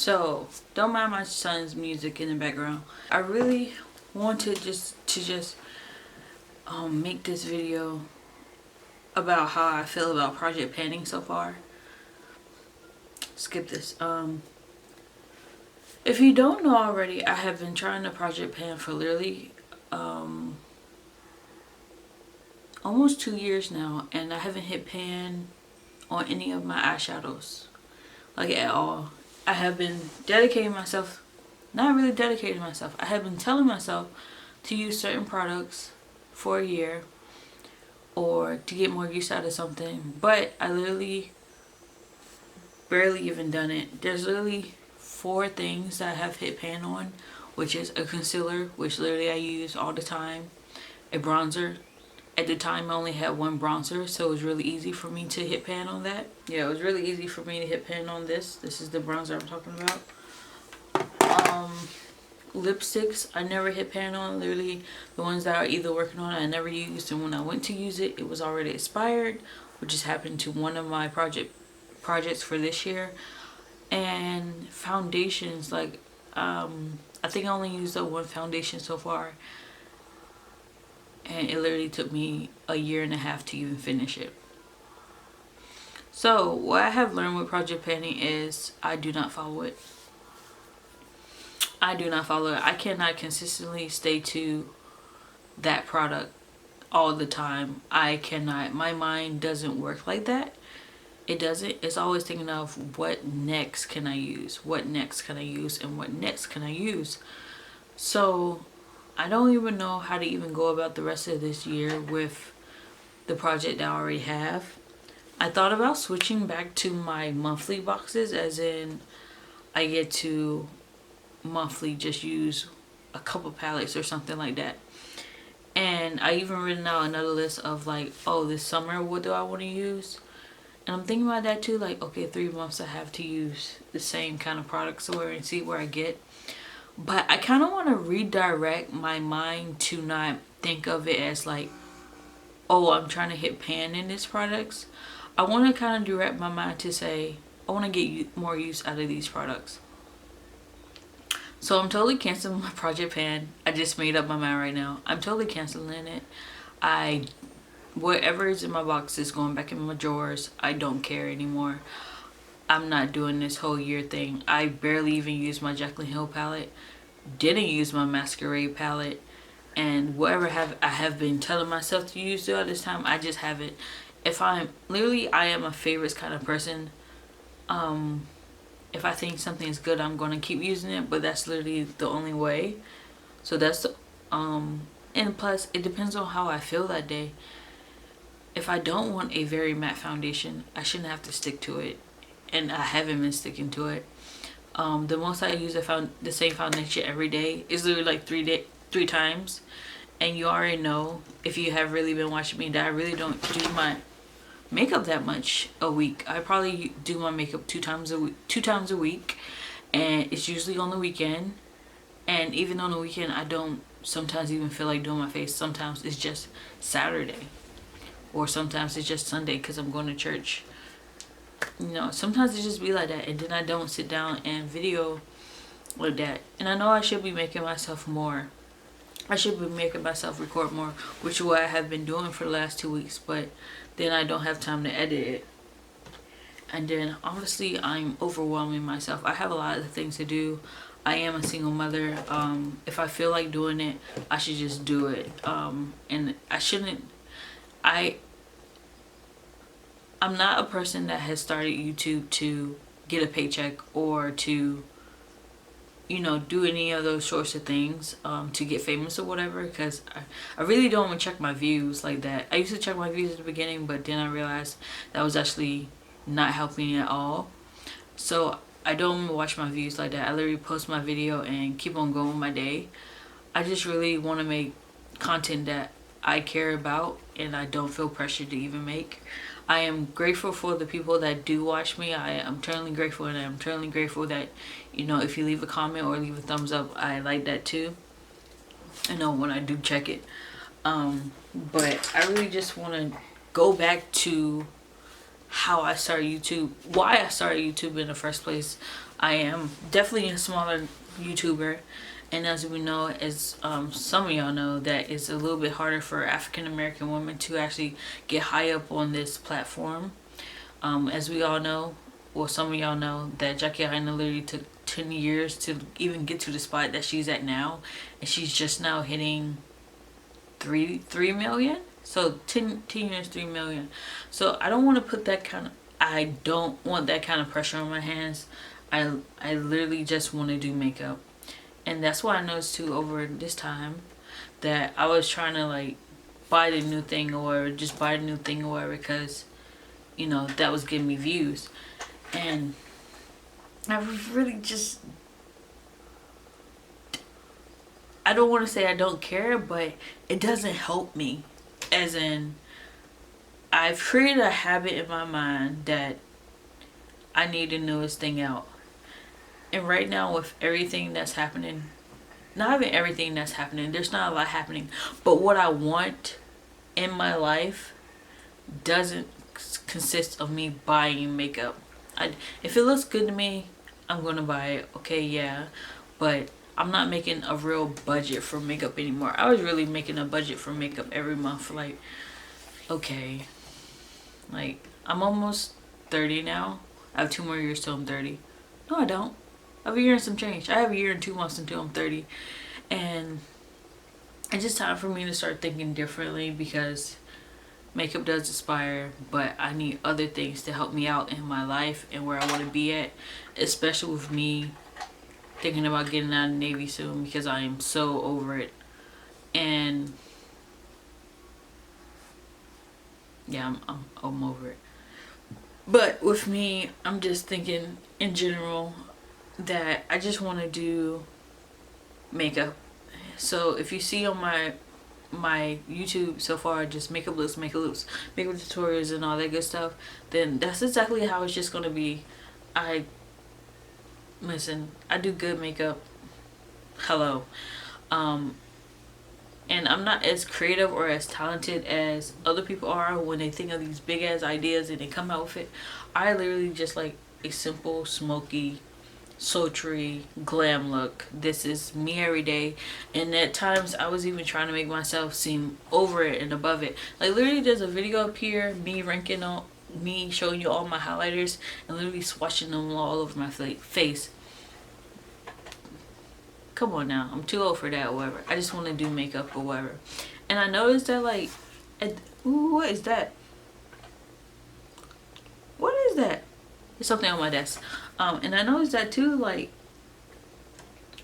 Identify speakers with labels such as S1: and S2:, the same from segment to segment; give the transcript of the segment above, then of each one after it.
S1: So don't mind my son's music in the background. I really wanted to make this video about how I feel about project panning so far. Skip this. If you don't know already, I have been trying to project pan for literally almost 2 years now, and I haven't hit pan on any of my eyeshadows, like at all. I have been dedicating myself, not really dedicating myself, I have been telling myself to use certain products for a year or to get more use out of something, but I literally barely even done it. There's literally 4 things that I have hit pan on, which is a concealer, which literally I use all the time, a bronzer. At the time I only had 1 bronzer, so it was really easy for me to hit pan on that. Yeah, it was really easy for me to hit pan on this. This is the bronzer I'm talking about. Lipsticks I never hit pan on. Literally the ones that I either working on I never used, and when I went to use it, it was already expired, which just happened to one of my projects for this year. And foundations, like I think I only used that 1 foundation so far, and it literally took me a year and a half to even finish it. So what I have learned with project panning is I do not follow it. I do not follow it. I cannot consistently stay to that product all the time. I cannot. My mind doesn't work like that. It doesn't. It's always thinking of what next can I use, what next can I use, and what next can I use. So I don't even know how to even go about the rest of this year with the project that I already have. I thought about switching back to my monthly boxes, as in I get to monthly just use a couple palettes or something like that. And I even written out another list of like, oh, this summer what do I want to use. And I'm thinking about that too, like, okay, 3 months I have to use the same kind of products somewhere and see where I get. But I kind of want to redirect my mind to not think of it as like, oh, I'm trying to hit pan in these products. I want to kind of direct my mind to say, I want to get more use out of these products. So I'm totally canceling my project pan. I just made up my mind right now. I'm totally canceling it. Whatever is in my box is going back in my drawers. I don't care anymore. I'm not doing this whole year thing. I barely even used my Jaclyn Hill palette. Didn't use my Masquerade palette. And whatever I have been telling myself to use throughout this time, I just haven't. I am a favorites kind of person. If I think something is good, I'm going to keep using it, but that's literally the only way. So that's and plus it depends on how I feel that day. If I don't want a very matte foundation, I shouldn't have to stick to it, and I haven't been sticking to it. The most I use the same foundation every day is literally like 3 times, and you already know, if you have really been watching me, that I really don't do my makeup that much a week. I probably do my makeup 2 times a week, and it's usually on the weekend. And even on the weekend, I don't sometimes even feel like doing my face. Sometimes it's just Saturday, or sometimes it's just Sunday because I'm going to church. You know, sometimes it just be like that, and then I don't sit down and video like that. And I know I should be making myself more. I should be making myself record more, which is what I have been doing for the last 2 weeks, but then I don't have time to edit it. And then honestly, I'm overwhelming myself. I have a lot of things to do. I am a single mother. If I feel like doing it, I should just do it. And I shouldn't. I'm not a person that has started YouTube to get a paycheck or to, you know, do any of those sorts of things to get famous or whatever, because I really don't want to check my views like that. I used to check my views at the beginning, but then I realized that was actually not helping at all. So I don't watch my views like that. I literally post my video and keep on going my day. I just really want to make content that I care about and I don't feel pressured to even make. I am grateful for the people that do watch me. I am eternally grateful, and I'm eternally grateful that, you know, if you leave a comment or leave a thumbs up, I like that too. I know when I do check it. But I really just want to go back to how I started YouTube, why I started YouTube in the first place. I am definitely a smaller YouTuber, and as we know, as some of y'all know, that it's a little bit harder for African American women to actually get high up on this platform. As we all know, well, some of y'all know, that Jackie Aina literally took 10 years to even get to the spot that she's at now, and she's just now hitting 3 million. So 10 years, 3 million. So I don't want to put that kind of, I don't want that kind of pressure on my hands. I literally just want to do makeup. And that's why I noticed too over this time that I was trying to like buy the new thing or just buy the new thing or whatever, because you know that was giving me views. And I really just, I don't want to say I don't care, but it doesn't help me. As in, I've created a habit in my mind that I need the newest thing out. And right now with everything that's happening, not even everything that's happening, there's not a lot happening, but what I want in my life doesn't consist of me buying makeup. If it looks good to me, I'm gonna buy it. Okay, yeah, but I'm not making a real budget for makeup anymore. I was really making a budget for makeup every month. Like, okay, like I'm almost 30 now. I have 2 more years till I'm 30. No, I don't. I have a year and some change. I have a year and 2 months until I'm 30. And it's just time for me to start thinking differently, because makeup does expire, but I need other things to help me out in my life and where I want to be at, especially with me thinking about getting out of the Navy soon, because I am so over it. And yeah, I'm over it. But with me, I'm just thinking in general that I just want to do makeup. So if you see on my YouTube so far, just makeup looks, makeup tutorials and all that good stuff, then that's exactly how it's just gonna be. Listen, I do good makeup. Hello. And I'm not as creative or as talented as other people are when they think of these big ass ideas and they come out with it. I literally just like a simple, smoky, sultry glam look. This is me every day, and at times I was even trying to make myself seem over it and above it. Like literally there's a video up here, me ranking on me showing you all my highlighters and literally swatching them all over my face. Come on now, I'm too old for that or whatever. I just want to do makeup or whatever. And I noticed that like, ooh, what is that? What is that? There's something on my desk. And I noticed that too, like,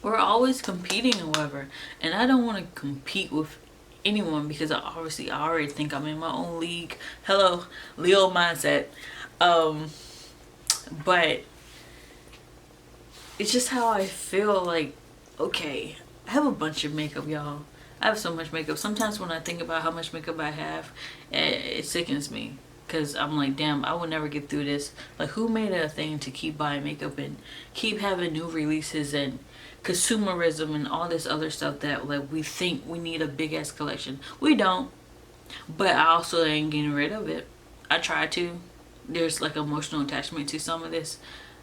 S1: we're always competing or whatever. And I don't want to compete with anyone, because I already think I'm in my own league. Hello, Leo mindset. But it's just how I feel. Like, okay, I have a bunch of makeup, y'all. I have so much makeup. Sometimes when I think about how much makeup I have, it sickens me. Because I'm like, damn, I will never get through this. Like, who made it a thing to keep buying makeup and keep having new releases and consumerism and all this other stuff that, like, we think we need a big-ass collection. We don't. But I also ain't getting rid of it. I try to. There's, like, emotional attachment to some of this.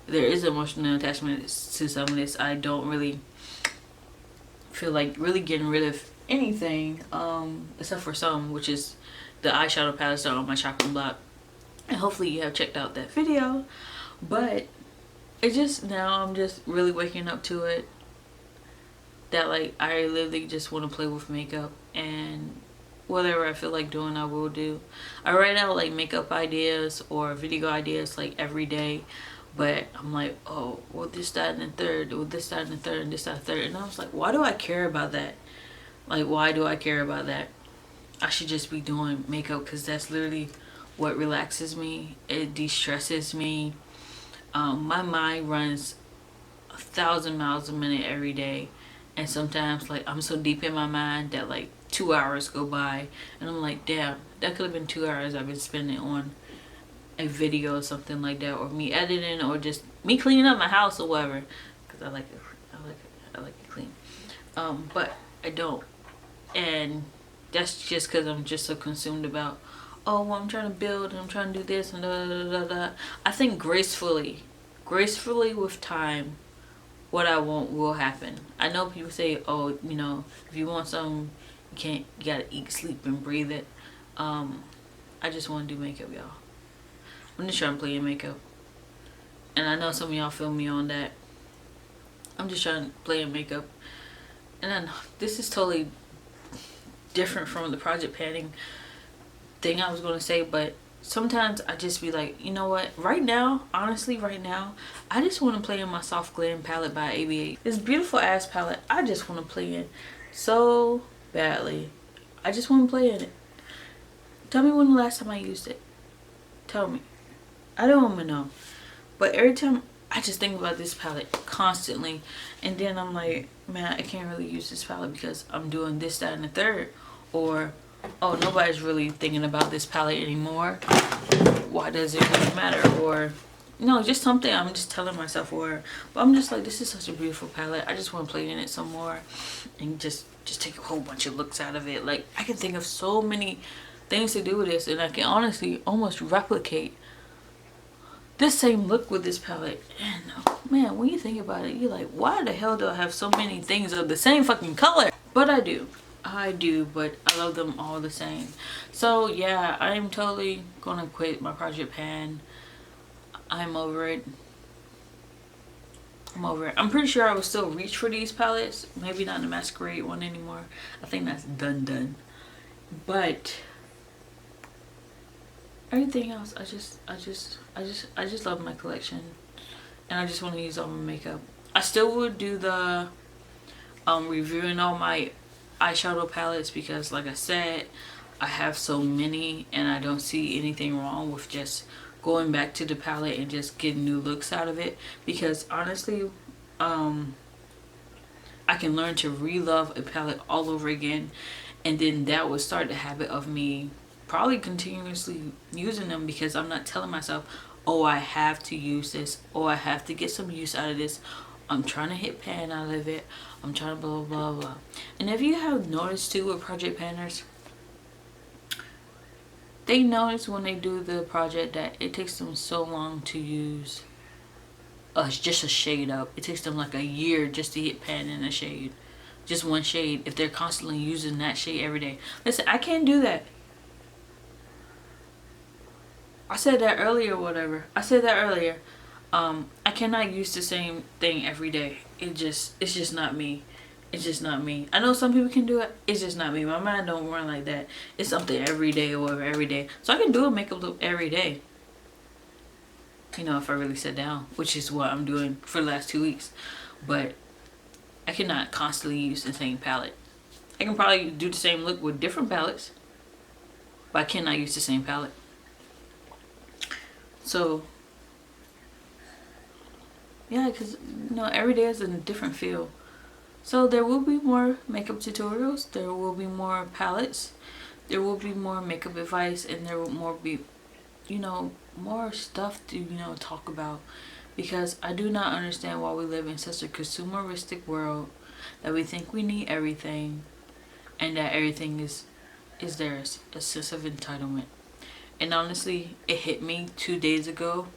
S1: There is emotional attachment to some of this. I don't really feel like really getting rid of anything, except for some, which is the eyeshadow palettes that are on my chopping block. And hopefully you have checked out that video. But it just, now I'm just really waking up to it, that like I literally just want to play with makeup, and whatever I feel like doing I will do. I write out like makeup ideas or video ideas like every day, but I'm like, oh, well, this, that, and the third, well, this, that, and the third, and this, that, and the third. And I was like, why do I care about that? Like, why do I care about that? I should just be doing makeup, because that's literally what relaxes me. It de-stresses me. My mind runs 1,000 miles a minute every day, and sometimes like I'm so deep in my mind that like 2 hours go by, and I'm like, damn, that could have been 2 hours I've been spending on a video or something like that, or me editing, or just me cleaning up my house or whatever, because I like it clean. But I don't, and that's just because I'm just so consumed about oh, well, I'm trying to build and I'm trying to do this and da da da da. I think gracefully with time, what I want will happen. I know people say, oh, you know, if you want something, you gotta eat, sleep, and breathe it. I just want to do makeup, y'all. I'm just trying to play in makeup. And I know some of y'all feel me on that. I'm just trying to play in makeup. And I know this is totally different from the project panning thing I was going to say, but sometimes I just be like, you know what, right now, honestly, right now, I just want to play in my Soft Glam palette by ABA. This beautiful ass palette, I just want to play in so badly. I just want to play in it. Tell me when the last time I used it. Tell me. I don't want to know. But every time I just think about this palette constantly, and then I'm like, man, I can't really use this palette because I'm doing this, that, and the third. Or, oh, nobody's really thinking about this palette anymore. Why does it really matter? Or, no, just something I'm just telling myself. Or, but I'm just like, this is such a beautiful palette. I just want to play in it some more and just take a whole bunch of looks out of it. Like, I can think of so many things to do with this, and I can honestly almost replicate this same look with this palette. And man, when you think about it, you're like, why the hell do I have so many things of the same fucking color? But I do, but I love them all the same. So yeah, I'm totally gonna quit my project pan. I'm over it. I'm pretty sure I will still reach for these palettes. Maybe not the Masquerade one anymore. I think that's done. But everything else, I just love my collection, and I just want to use all my makeup. I still would do the reviewing all my eyeshadow palettes because, like I said, I have so many, and I don't see anything wrong with just going back to the palette and just getting new looks out of it. Because honestly, I can learn to re-love a palette all over again, and then that would start the habit of me probably continuously using them, because I'm not telling myself, oh, I have to use this, oh, I have to get some use out of this, I'm trying to hit pan out of it, I'm trying to blah blah blah. And if you have noticed too with project panners, they notice when they do the project that it takes them so long to use just a shade up. It takes them like a year just to hit pan in a shade, just one shade, if they're constantly using that shade every day. Listen, I can't do that. I said that earlier, whatever. I said that earlier. I cannot use the same thing every day. It's just not me. It's just not me. I know some people can do it. It's just not me. My mind don't run like that. It's something every day or whatever, every day. So I can do a makeup look every day. You know, if I really sit down, which is what I'm doing for the last 2 weeks. But I cannot constantly use the same palette. I can probably do the same look with different palettes, but I cannot use the same palette. So yeah, because you know, every day is a different feel. So there will be more makeup tutorials, there will be more palettes, there will be more makeup advice, and there will be, you know, more stuff to, you know, talk about. Because I do not understand why we live in such a consumeristic world that we think we need everything, and that everything is theirs, a sense of entitlement. And honestly, it hit me 2 days ago.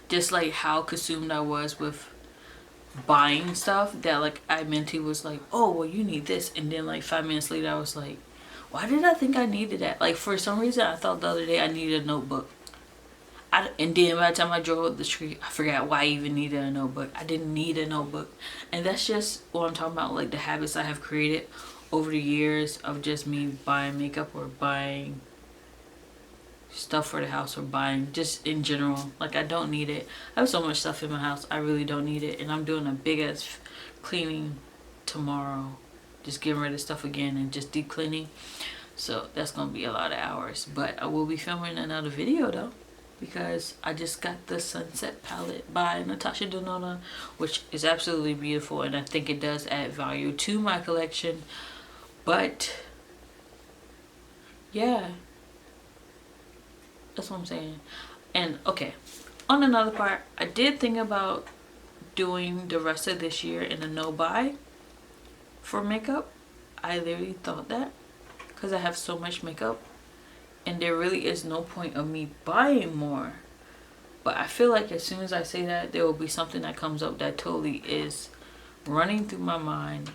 S1: Just like how consumed I was with buying stuff, that like I mentally was like, oh, well, you need this. And then like 5 minutes later, I was like, why did I think I needed that? Like for some reason, I thought the other day I needed a notebook. And then by the time I drove up the street, I forgot why I even needed a notebook. I didn't need a notebook. And that's just what I'm talking about, like the habits I have created over the years of just me buying makeup or buying stuff for the house or buying just in general. Like I don't need it. I have so much stuff in my house, I really don't need it. And I'm doing a big ass cleaning tomorrow, just getting rid of stuff again and just deep cleaning. So that's gonna be a lot of hours, but I will be filming another video though, because I just got the Sunset palette by Natasha Denona, which is absolutely beautiful, and I think it does add value to my collection. But yeah, that's what I'm saying. And okay, on another part, I did think about doing the rest of this year in a no buy, for makeup. I literally thought that because I have so much makeup and there really is no point of me buying more. But I feel like as soon as I say that, there will be something that comes up that totally is running through my mind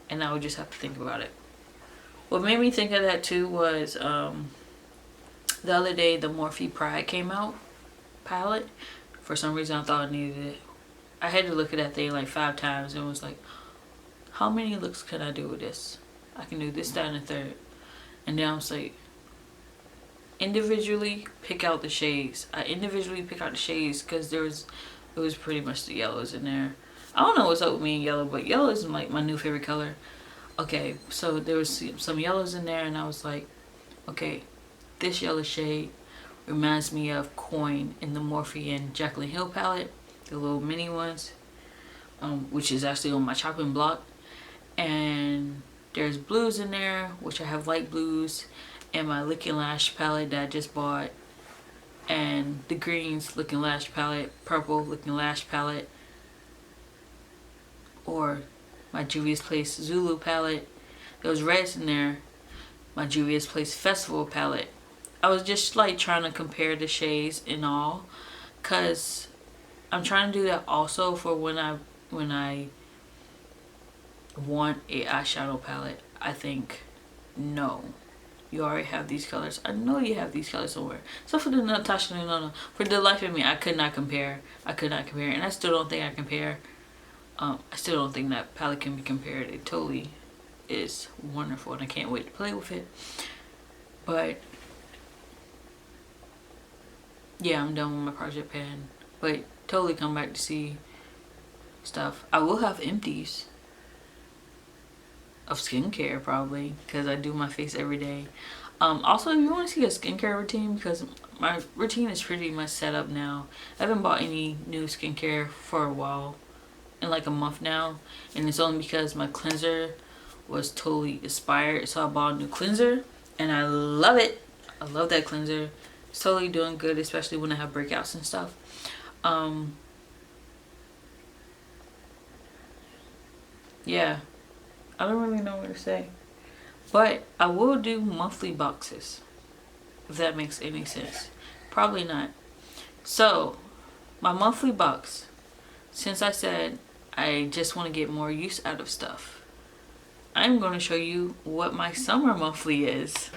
S1: and I would just have to think about it. What made me think of that too was the other day the Morphe Pride came out palette. For some reason I thought I needed it. I had to look at that thing like 5 times and was like, how many looks can I do with this? I can do this, that, and the third. And then I was like, individually pick out the shades. I individually pick out the shades because it was pretty much the yellows in there. I don't know what's up with me in yellow, but yellow is like my new favorite color. Okay, so there was some yellows in there and I was like, okay, this yellow shade reminds me of Coin in the Morphe and Jaclyn Hill palette, the little mini ones, which is actually on my chopping block. And there's blues in there, which I have light blues, and my Lick and Lash palette that I just bought, and the greens Lick and Lash palette, purple Lick and Lash palette, or my Juvia's Place Zulu palette. There was reds in there, my Juvia's Place Festival palette. I was just like trying to compare the shades and all, cause I'm trying to do that also for when I want a eyeshadow palette. I think, no, you already have these colors. I know you have these colors somewhere. So for the Natasha Denona, for the life of me, I could not compare. And I still don't think I compare. I still don't think that palette can be compared. It totally is wonderful and I can't wait to play with it. But yeah, I'm done with my project pan. But totally come back to see stuff. I will have empties of skincare probably because I do my face every day. Also, if you want to see a skincare routine, because my routine is pretty much set up now. I haven't bought any new skincare for a while, in like a month now, and it's only because my cleanser was totally expired, so I bought a new cleanser and I love it. I love that cleanser. It's totally doing good, especially when I have breakouts and stuff. Yeah, I don't really know what to say, but I will do monthly boxes, if that makes any sense. Probably not. So my monthly box, since I said I just want to get more use out of stuff, I'm going to show you what my summer monthly is.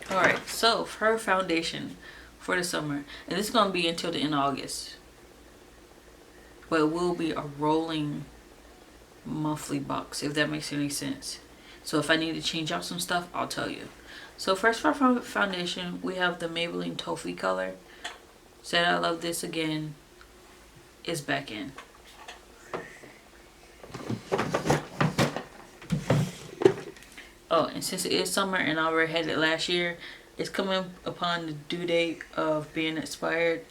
S1: Alright, so for foundation for the summer, and this is going to be until the end of August, but it will be a rolling monthly box, if that makes any sense. So if I need to change out some stuff, I'll tell you. So first for foundation, we have the Maybelline Toffee color. Said I love this again. It's back in. Oh, and since it is summer and I already had it last year, it's coming upon the due date of being expired.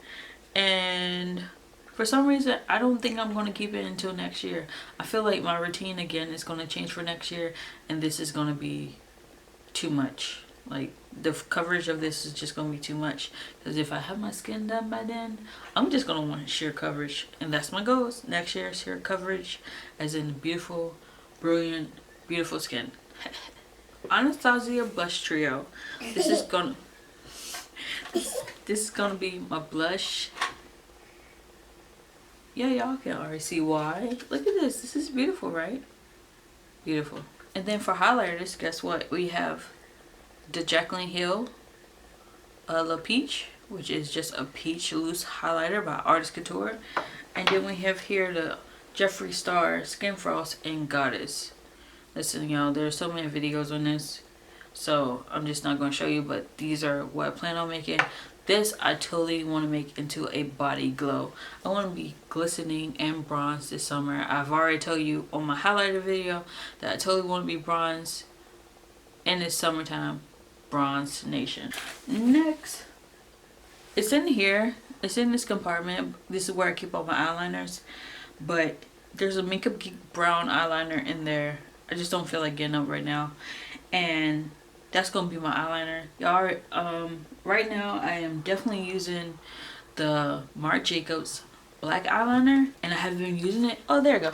S1: And for some reason, I don't think I'm going to keep it until next year. I feel like my routine again is going to change for next year, and this is going to be too much. Like, the coverage of this is just going to be too much. Because if I have my skin done by then, I'm just going to want sheer coverage. And that's my goals. Next year, sheer coverage, as in beautiful, brilliant, beautiful skin. Anastasia Blush Trio. This is going to be my blush. Yeah, y'all can already see why. Look at this. This is beautiful, right? Beautiful. And then for highlighters, guess what? We have the Jaclyn Hill La Peach, which is just a peach loose highlighter by Artist Couture. And then we have here the Jeffree Star Skin Frost and Goddess. Listen, y'all, there's so many videos on this, so I'm just not going to show you, but these are what I plan on making. This I totally want to make into a body glow. I want to be glistening and bronze this summer. I've already told you on my highlighter video that I totally want to be bronze in this summertime. Bronze Nation. Next, it's in here. It's in this compartment. This is where I keep all my eyeliners. But there's a Makeup Geek brown eyeliner in there. I just don't feel like getting up right now. And that's gonna be my eyeliner. Y'all, right now I am definitely using the Marc Jacobs black eyeliner, and I haven't been using it. Oh, there we go.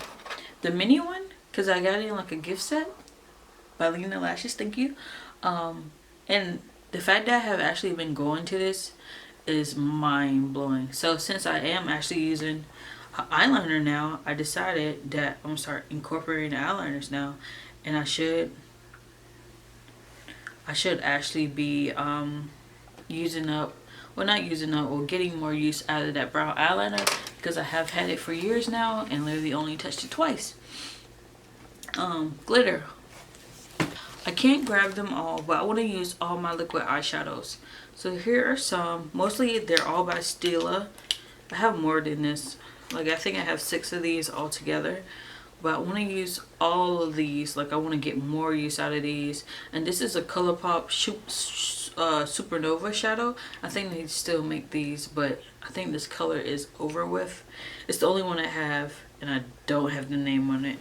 S1: The mini one, because I got it in like a gift set by Lena Lashes. Thank you. And the fact that I have actually been going to this is mind blowing. So since I am actually using eyeliner now, I decided that I'm gonna start incorporating eyeliners now, and I should actually be using up, well, not using up, or getting more use out of that brow eyeliner, because I have had it for years now and literally only touched it twice. Glitter. I can't grab them all, but I want to use all my liquid eyeshadows. So here are some. Mostly they're all by Stila. I have more than this. Like, I think I have 6 of these all together. But I want to use all of these. Like, I want to get more use out of these. And this is a ColourPop Supernova shadow. I think they still make these, but I think this color is over with. It's the only one I have, and I don't have the name on it.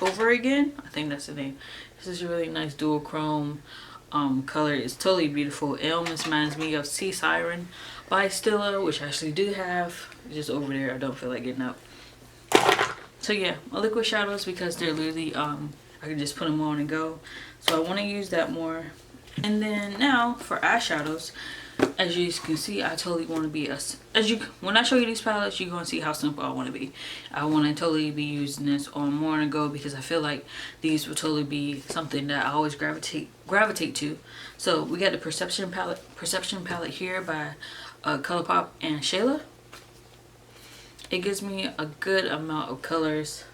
S1: Over Again, I think that's the name. This is a really nice dual chrome color. It's totally beautiful. It almost reminds me of Sea Siren by Stila, which I actually do have. It's just over there. I don't feel like getting up. So yeah, my liquid shadows, because they're literally I can just put them on and go. So I want to use that more. And then now for eyeshadows, as you can see, I totally want to be when I show you these palettes, you're going to see how simple I want to be. I want to totally be using this on more on the go, because I feel like these will totally be something that I always gravitate to. So we got the Perception palette here by ColourPop and Shayla. It gives me a good amount of colors,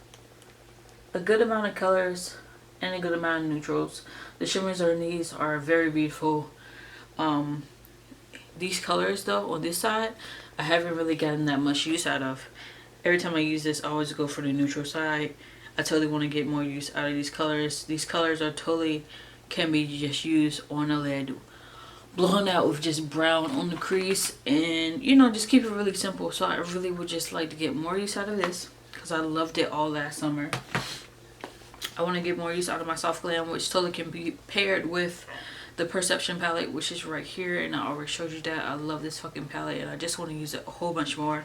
S1: and a good amount of neutrals. The shimmers on these are very beautiful. These colors though, on this side, I haven't really gotten that much use out of. Every time I use this, I always go for the neutral side. I totally want to get more use out of these colors. These colors are totally can be just used on a lid, blown out with just brown on the crease, and you know, just keep it really simple. So I really would just like to get more use out of this, because I loved it all last summer. I want to get more use out of my Soft Glam, which totally can be paired with the Perception palette, which is right here, and I already showed you that. I love this fucking palette, and I just want to use it a whole bunch more.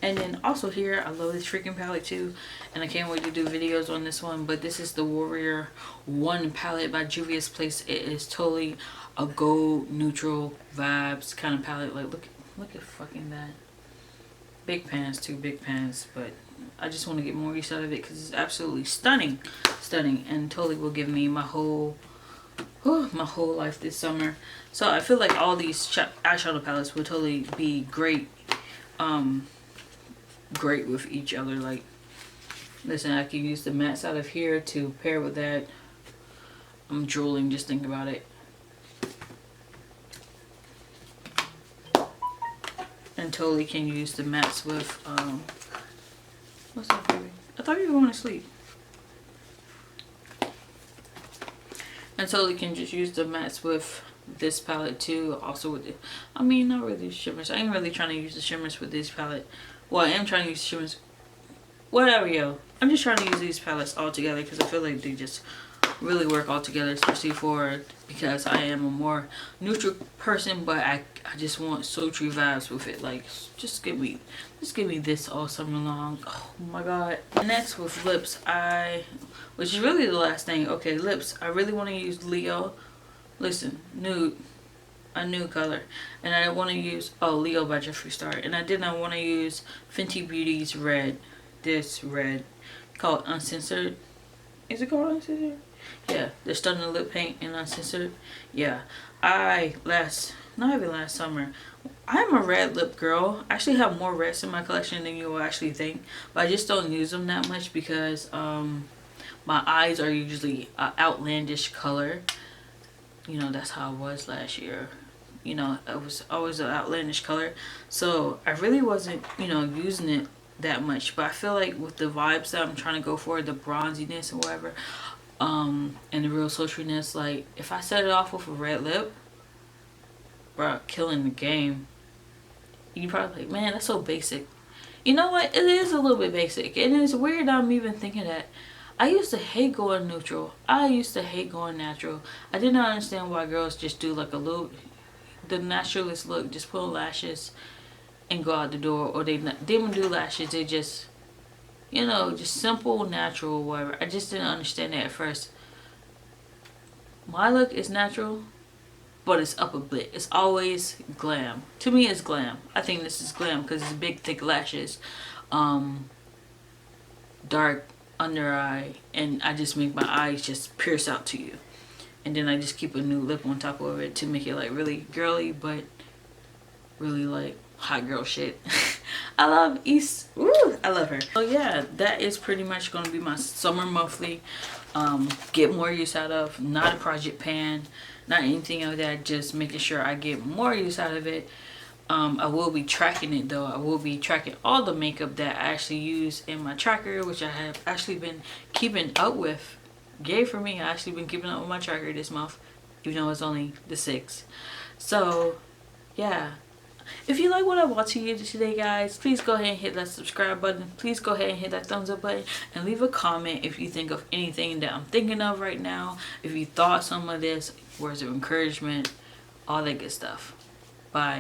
S1: And then also here, I love this freaking palette too, and I can't wait to do videos on this one. But this is the Warrior 1 palette by Juvia's Place. It is totally a gold neutral vibes kind of palette. Like, look at fucking that. Big pans too, big pans, but I just want to get more use out of it, because it's absolutely stunning, and totally will give me my whole life this summer. So I feel like all these eyeshadow palettes will totally be great with each other. Like, listen, I can use the mattes out of here to pair with that. I'm drooling just thinking about it. And totally can use the mattes with what's up, baby? I thought you were going to sleep. And totally can just use the mattes with this palette too. Also with it, I mean, not really shimmers. I ain't really trying to use the shimmers with this palette. Well, I am trying to use shimmers. Whatever, yo. I'm just trying to use these palettes all together, because I feel like they just really work all together, especially because I am a more neutral person, but I just want sultry vibes with it. Like, just give me this all summer long. Oh my god. Next with lips, which is really the last thing. Okay, lips. I really want to use Leo. Listen, nude. A new color. And I want to use Leo by Jeffree Star. And I did not want to use Fenty Beauty's red. This red called Uncensored. Is it called Uncensored? Yeah, they're starting the lip paint in Uncensored. Yeah, not even last summer, I'm a red lip girl. I actually have more reds in my collection than you will actually think, but I just don't use them that much, because my eyes are usually an outlandish color. You know, that's how it was last year. You know, it was always an outlandish color, so I really wasn't, you know, using it that much. But I feel like with the vibes that I'm trying to go for, the bronziness and whatever, and the real sultriness, like if I set it off with a red lip, bro, killing the game. You probably like, man, that's so basic. You know what? It is a little bit basic, and it's weird that I'm even thinking that. I used to hate going neutral. I used to hate going natural. I did not understand why girls just do like the naturalist look, just put on lashes and go out the door, or they don't do lashes, they just you know, just simple, natural, whatever. I just didn't understand that at first. My look is natural, but it's up a bit. It's always glam. To me, it's glam. I think this is glam because it's big, thick lashes, dark under eye, and I just make my eyes just pierce out to you. And then I just keep a new lip on top of it to make it like really girly, but really like hot girl shit. I love East. Woo, I love her. So yeah, that is pretty much going to be my summer monthly. Get more use out of. Not a project pan, not anything like that. Just making sure I get more use out of it. I will be tracking it though. I will be tracking all the makeup that I actually use in my tracker, which I have actually been keeping up with. Yay for me. I actually been keeping up with my tracker this month, even though it's only the 6th. So yeah, if you like what I brought to you today, guys, please go ahead and hit that subscribe button. Please go ahead and hit that thumbs up button and leave a comment if you think of anything that I'm thinking of right now. If you thought some of this, words of encouragement, all that good stuff. Bye.